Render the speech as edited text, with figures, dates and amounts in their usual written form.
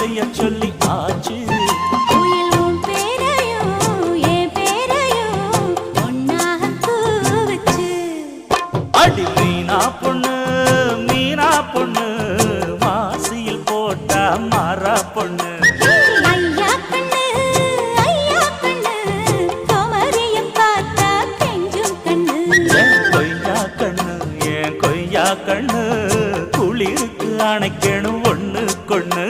செய்ய சொல்லி ஆச்சு. அடி மீனா பொண்ணு மீனா பொண்ணு மாசியில் போட்டா மாறா பொண்ணு. கொய்யா கண்ணு குளிருக்கு அணைக்கணும் ஒண்ணு கொண்ணு.